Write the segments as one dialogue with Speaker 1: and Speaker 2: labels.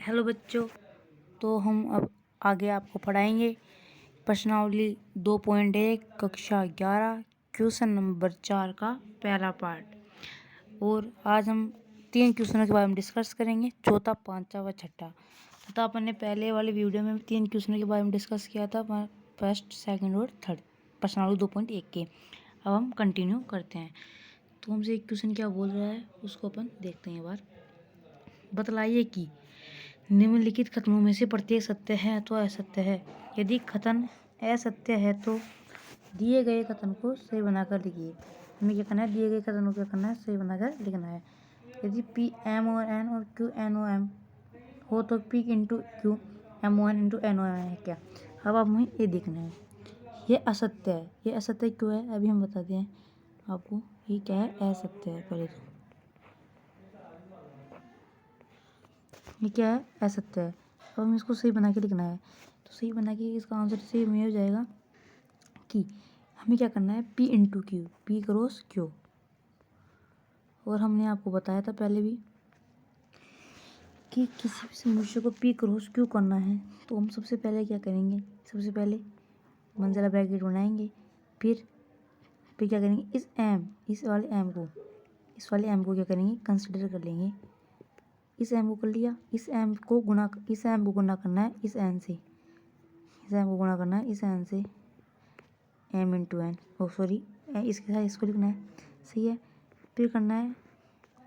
Speaker 1: Hello बच्चों, तो हम अब आगे आपको पढ़ाएंगे प्रश्नावली 2.1 कक्षा 11 क्वेश्चन नंबर 4 का पहला पार्ट। और आज हम 3 क्वेश्चनों के बारे में डिस्कस करेंगे, चौथा, पांचवा व छठा। तो अपन ने पहले वाले वीडियो में 3 क्वेश्चनों के बारे में डिस्कस किया था, फर्स्ट, सेकंड और थर्ड, प्रश्नावली 2.1 के। अब हम कंटिन्यू करते हैं। तो हमसे एक क्वेश्चन क्या बोल रहा है उसको अपन देखते हैं एक बार। बतलाइए कि निम्नलिखित कथनों में से प्रत्येक सत्य है अथवा असत्य है। यदि कथन असत्य है तो दिए गए कथन को सही बनाकर लिखिए। हमें क्या करना है, दिए गए कथन को क्या करना है, सही बनाकर लिखना है। यदि पी एम ओ एन और क्यू एन ओ एम हो तो P into Q M O N into N O M है क्या। अब हमें ये देखना है, ये असत्य है। ये असत्य क्यों है अभी हम बताते हैं आपको। ये क्या है, असत्य है। पहले तो ये क्या है, असत्य है। अब हमें इसको सही बना के लिखना है। तो सही बना के इसका आंसर सही में हो जाएगा कि हमें क्या करना है, P into Q, P cross Q. और हमने आपको बताया था पहले भी कि किसी भी समुच्चय को पी क्रॉस क्यू करना है तो हम सबसे पहले क्या करेंगे, सबसे पहले मंजिला ब्रैकेट बनाएंगे। फिर क्या करेंगे, इस वाले एम को क्या करेंगे, कंसिडर कर लेंगे। इस एम को कर लिया, इस एम को गुना करना है इस एन से, इस एम को गुना करना है इस एन से, एम इंटू एन, सॉरी इसके साथ इसको लिखना है, सही है। फिर करना है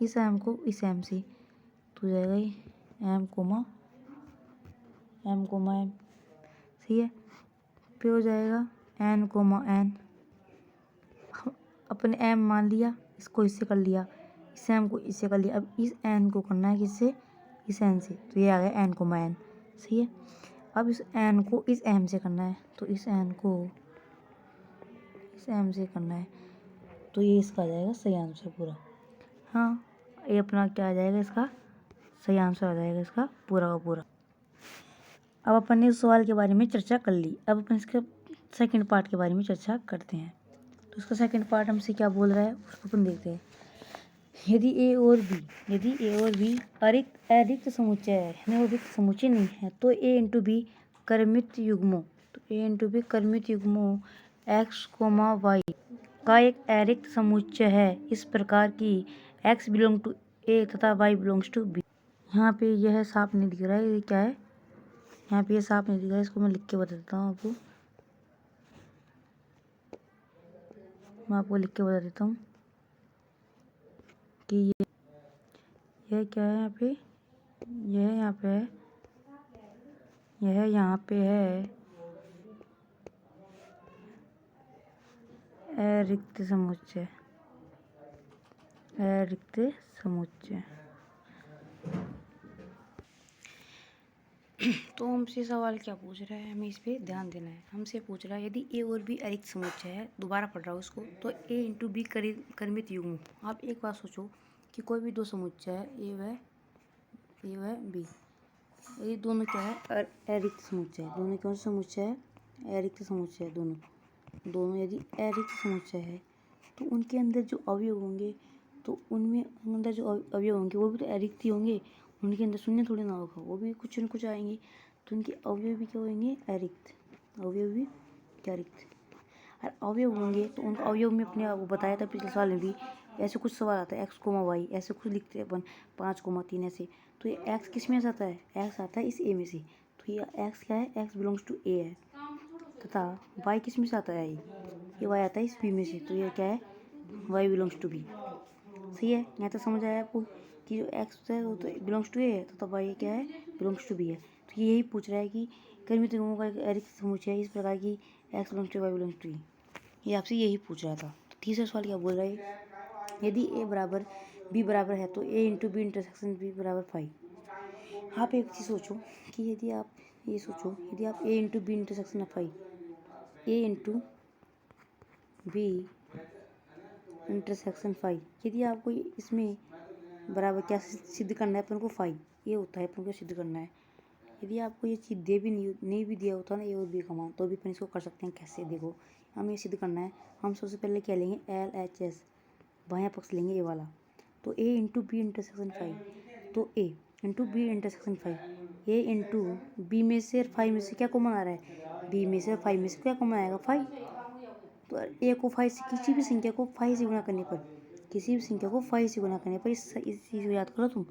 Speaker 1: इस एम को इस एम से, तो हो जाएगा ये एम कोमा एम, सही है। फिर हो जाएगा एन कोमा एन। अपने एम मान लिया, इसको इससे कर लिया, इस एम को इससे कर लिया। अब इस एन को करना है किससे, इस एन से, तो ये आ गया एन कोमा एन, सही है। अब इस एन को इस एम से करना है, तो इस एन को इस एम से करना है, तो ये इसका आ जाएगा सही आंसर पूरा। हाँ, ये अपना क्या आ जाएगा, इसका सही आंसर आ जाएगा इसका पूरा का पूरा। अब अपन ने इस सवाल के बारे में चर्चा कर ली। अब अपन इसके सेकंड पार्ट के बारे में चर्चा करते हैं। तो इसका सेकंड पार्ट हमसे क्या बोल रहा है उसको अपन देखते हैं। यदि ए और बी अरिक्त समुच्चय है, यानी रिक्त समुच्चय नहीं है, तो ए इंटू बी क्रमित युग्मों एक्स कोमा वाई का एक अरिक्त समुच्चय है इस प्रकार कि एक्स बिलोंग टू ए तथा वाई बिलोंग्स टू बी। यहाँ पे यह साफ नहीं दिख रहा है, ये क्या है, यहाँ पे ये साफ नहीं दिख रहा है, इसको मैं लिख के बता देता हूँ आपको। मैं आपको लिख के बता देता हूँ कि यह क्या है, यहाँ पे यह यहाँ पे है, यह यहाँ पे है अरिक्त समुच्चय, अरिक्त समुच्चय। तो हमसे सवाल क्या पूछ रहा है, हमें इस पे ध्यान देना है। हमसे पूछ रहा है यदि ए और बी अरिक्त समुच्चय है, दोबारा पढ़ रहा हूँ उसको, तो ए इंटू बी क्रमित युग्म। आप एक बात सोचो कि कोई भी दो समुच्चय है, ए व बी, ये दोनों क्या है, अरिक्त समुच्चय है। दोनों कौन सा समुच्चय है, अरिक्त समुच्चय है। दोनों यदि अरिक्त समुच्चय है तो उनके अंदर जो अवयव होंगे, तो उनमें अंदर जो अवयव होंगे वो भी तो अरिक्त ही होंगे। उनके अंदर शून्य थोड़ी ना होगा, वो भी कुछ न कुछ आएंगे, तो उनके अवयव भी क्या होंगे, अरिक्त। अवयव भी क्या, अरिक्त। और अवयव होंगे तो उनका अवयव में अपने आपको बताया था पिछले साल में भी, ऐसे कुछ सवाल आता है एक्स कोमा वाई, ऐसे कुछ लिखते हैं अपन 5,3 ऐसे। तो ये एक्स किस में आता है, एक्स आता है इस ए में से, तो ये एक्स क्या है, एक्स बिलोंग्स टू ए है। तथा वाई किस में से आता है, ये वाई आता है इस बी में से, तो ये क्या है, वाई बिलोंग्स टू बी। सही है, यहाँ तक समझ आया आपको कि जो एक्स है वो तो बिलोंग्स टू ए है, तो वाई क्या है, बिलोंग्स टू बी है। तो ये यही पूछ रहा है कि क्रमित युग्मों का एक अरिक्त समुच्चय है इस प्रकार की x belongs to y belongs to E. ये आपसे यही पूछ रहा था। तो तीसरा सवाल क्या बोल रहा है, यदि ए बराबर बी बराबर है तो A into B intersection B बराबर 5। आप एक चीज़ सोचो कि यदि आप ये सोचो, यदि आप ए इंटू बी इंटरसेक्शन 5, ए इंटू बी इंटरसेक्शन 5, यदि आपको इसमें बराबर क्या सिद्ध करना है अपन को, 5 ये होता है अपन को सिद्ध करना है। यदि आपको ये चीज़ दे भी नहीं भी दिया होता ना, ए और बी का मान, तो भी अपन इसको कर सकते हैं। कैसे, देखो हमें ये सिद्ध करना है। हम सबसे पहले क्या लेंगे, LHS, बायां पक्ष लेंगे ये वाला। तो ए इंटू बी इंटरसेक्शन 5, तो A into B intersection 5, A into B में से 5 में से क्या कॉमन आ रहा है, बी में से 5 में से क्या कॉमन आएगा 5। तो ए को 5 से किसी भी संख्या को 5 से गुणा करने पर, किसी भी संख्या को 5 से गुणा करने पर इस चीज़ को याद करो तुम,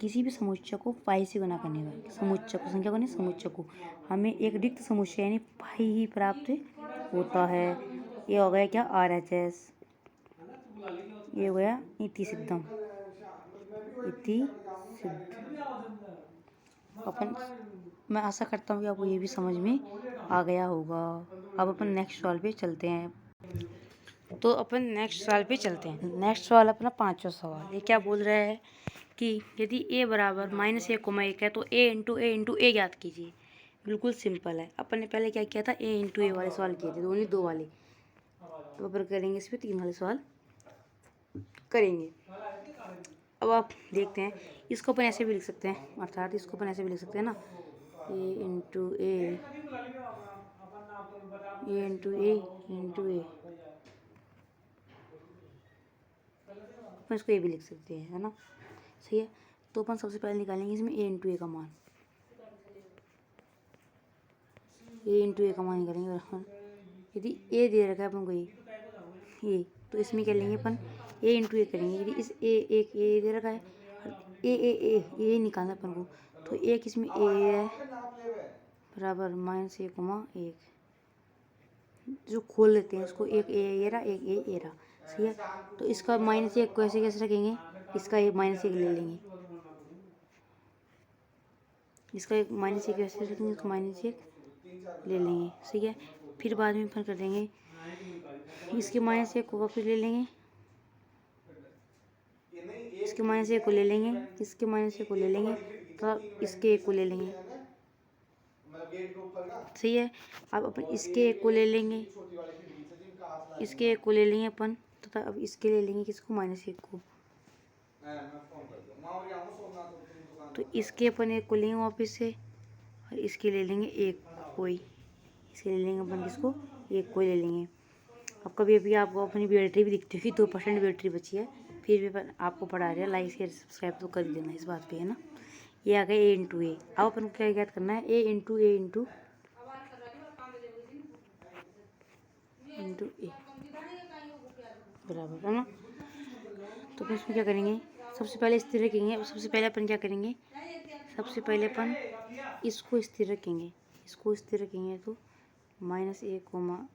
Speaker 1: किसी भी समुच्चय को 5 से गुणा करने पर, समुच्चय को, संख्या को नहीं समुच्चय को, हमें एक रिक्त समुच्चय यानी 5 ही प्राप्त होता है। ये हो गया क्या RHS, ये हो गया इति सिद्धम, इति सिद्ध। अपन, मैं आशा करता हूँ कि आपको ये भी समझ में आ गया होगा। अब अपन नेक्स्ट सवाल पे चलते हैं। तो अपन नेक्स्ट सवाल पे चलते हैं। नेक्स्ट सवाल अपना 5वां सवाल। ये क्या बोल रहा है कि यदि a बराबर -1,1 है तो a इंटू ए ज्ञात कीजिए। बिल्कुल सिंपल है। अपन ने पहले क्या किया था, a इंटू ए वाले सवाल किए थे, ओनली 2 वाले। तो अपन करेंगे इस पर 3 वाले सवाल करेंगे। अब आप देखते हैं, इसको अपन ऐसे भी लिख सकते हैं, अर्थात इसको अपन ऐसे भी लिख सकते हैं ना, a इंटू ए इंटू ए, अपन इसको ए भी लिख सकते हैं, है ना, सही है। तो अपन सबसे पहले निकालेंगे इसमें a इंटू ए का मान, a इंटू ए का मान निकालेंगे बराबर, यदि a दे रखा है अपन को ये, तो इसमें क्या लेंगे अपन, a इंटू ए करेंगे। यदि इस a दे रखा है, ए निकालना अपन को, तो एक इसमें a है बराबर -1,1, जो खोल लेते हैं इसको, एक ए रहा, एक ए रहा, सही है। तो इसका -1 को ऐसे कैसे रखेंगे, इसका एक -1 ले लेंगे, इसका एक -1 कैसे रखेंगे, इसका -1 ले लेंगे, सही है। फिर बाद में अपन कर देंगे, इसके -1 को वापस ले लेंगे, इसके -1 को ले लेंगे, इसके -1 को ले लेंगे, तो इसके 1 को ले लेंगे, सही है। अब अपन इसके 1 को ले लेंगे, इसके 1 को ले लेंगे अपन, तथा अब इसके ले लेंगे किसको, -1 को। तो इसके अपन 1 को लेंगे वापस से, और इसके ले लेंगे 1 कोई, इसके ले लेंगे अपन किसको, 1 को ले लेंगे। अब कभी अभी आपको अपनी बैटरी भी दिखती होगी, 2% बैटरी बची है, फिर भी आपको पढ़ा रहे हैं, लाइक शेयर सब्सक्राइब तो कर ही देना इस बात पे, है ना। ये आ गया a इंटू ए। अब अपन को क्या याद करना है, a इंटू ए बराबर, है ना। तो फिर इसमें क्या करेंगे, सबसे पहले स्थिर रखेंगे। सबसे पहले अपन क्या करेंगे, सबसे पहले अपन इसको स्थिर रखेंगे, इसको स्थिर रखेंगे तो -1,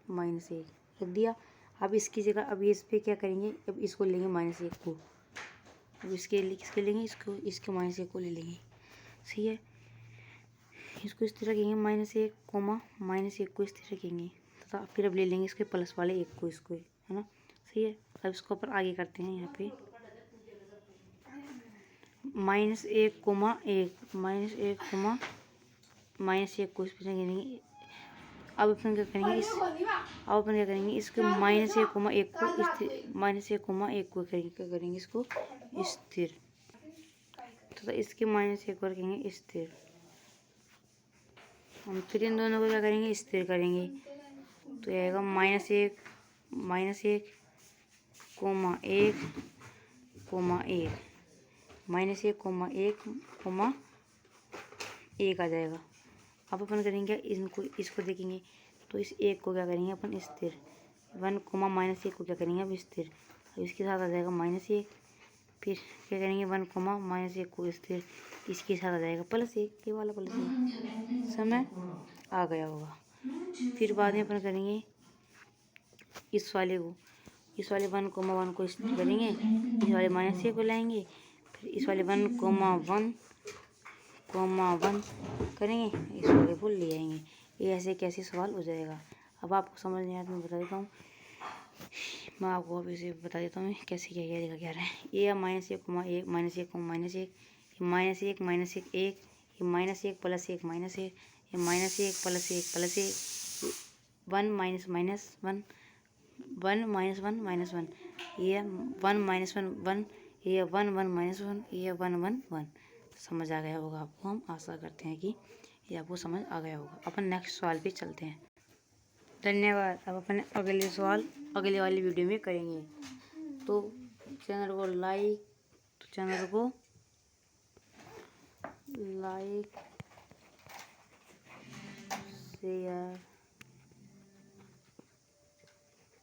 Speaker 1: -1 रख दिया। अब इसकी जगह अब इस पे क्या करेंगे, अब इसको लेंगे -1 को, अब इसके किसके लेंगे, इसको, इसके -1 को ले लेंगे, सही है। इसको स्थिर रखेंगे -1, -1 को स्थिर रखेंगे, तथा फिर अब ले लेंगे इसके प्लस वाले 1 को, इसको, है ना, सही है। अब इसको अपन आगे करते हैं, यहाँ पे -1, -1 को इस पे लेंगे। अब अपन क्या करेंगे, इसके -1, को क्या करेंगे इसको स्थिर, तो इसके -1 को रखेंगे स्थिर। हम फिर इन दोनों को क्या करेंगे, स्थिर करेंगे, तो ये आएगा -1, -1, -1, आ जाएगा। अब अपन करेंगे इनको, इसको देखेंगे, तो इस 1 को क्या करेंगे अपन स्थिर, 1, -1 को क्या करेंगे अब स्थिर, अब इसके साथ आ जाएगा -1, फिर क्या करेंगे 1, -1 को स्थिर, इसके साथ आ जाएगा +1, ये वाला +1, समय आ गया होगा। फिर बाद में अपन करेंगे इस वाले को, इस वाले 1, 1 को स्थिर करेंगे, इस वाले -1 को लाएंगे, फिर इस वाले 1, 1 करेंगे, इस वाले को ले आएंगे। ये ऐसे कैसे सवाल हो जाएगा। अब आपको समझ नहीं आया तो मैं बता देता हूँ, मैं आपको अभी से बता देता हूँ कैसे क्या क्या लिखा क्या रहा है। ये -1, -1, -1, -1, -1, -1, -1 +1, ये -1 +1, ये -1 +1, 1 -1, 1 -1 -1, ये 1 -1 1, ये 1 1 -1, ये 1 1 1। समझ आ गया होगा आपको, हम आशा करते हैं कि ये आपको समझ आ गया होगा। अपन नेक्स्ट सवाल पे चलते हैं। धन्यवाद। अब अपन अगले सवाल अगले वाली वीडियो में करेंगे। तो चैनल को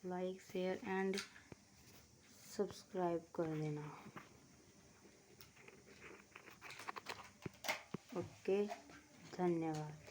Speaker 1: लाइक शेयर एंड सब्सक्राइब कर देना। ओके, धन्यवाद।